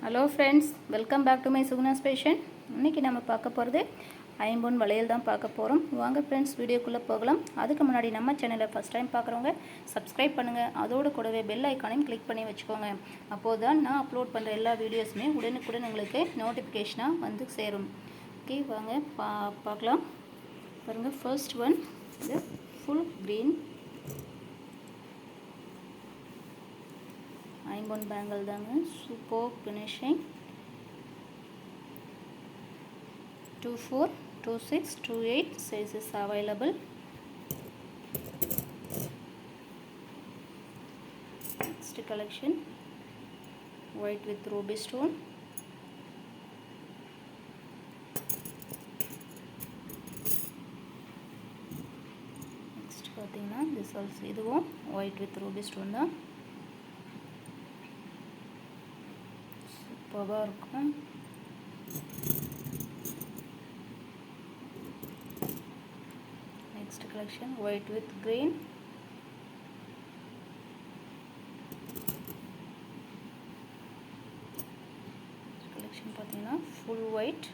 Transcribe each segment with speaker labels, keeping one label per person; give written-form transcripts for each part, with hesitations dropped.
Speaker 1: Hello friends, welcome back to my Suguna's fashion. இன்றைக்கி நம்ம பார்க்க போகிறது ஐம்பொன் வளையல் தான் பார்க்க போகிறோம். வாங்க ஃப்ரெண்ட்ஸ், வீடியோக்குள்ளே போகலாம். அதுக்கு முன்னாடி நம்ம சேனலை ஃபஸ்ட் டைம் பார்க்குறவங்க சப்ஸ்கிரைப் பண்ணுங்கள். அதோடு கூடவே பெல் ஐக்கானையும் கிளிக் பண்ணி வச்சுக்கோங்க. அப்போது தான் நான் அப்லோட் பண்ணுற எல்லா வீடியோஸுமே உடனுக்குடன் உங்களுக்கு நோட்டிஃபிகேஷனாக வந்து சேரும். ஓகே, வாங்க பார்க்கலாம். பாருங்கள், ஃபர்ஸ்ட் ஒன் இது ஃபுல் க்ரீன் ஐம்பொன் பேங்கிள் தாங்க. Super finishing. 24, 26, 28 sizes available. Next collection, white with ruby stone. Next பார்த்தீங்கன்னா this also இதுவும் white with ruby stone தான். சூப்பராக இருக்கும். Next collection, white with green. Collection பார்த்தீங்கன்னா full white.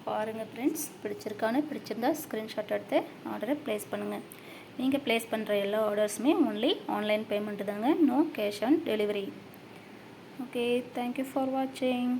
Speaker 1: பாருங்கள் ஃப்ரெண்ட்ஸ், பிடிச்சிருந்தா ஸ்க்ரீன்ஷாட் எடுத்து ஆர்டரை ப்ளேஸ் பண்ணுங்கள். நீங்கள் ப்ளேஸ் பண்ணுற எல்லா ஆர்டர்ஸுமே ஒன்லி ஆன்லைன் பேமெண்ட்டு தாங்க. No cash on delivery. Okay, thank you for வாட்சிங்.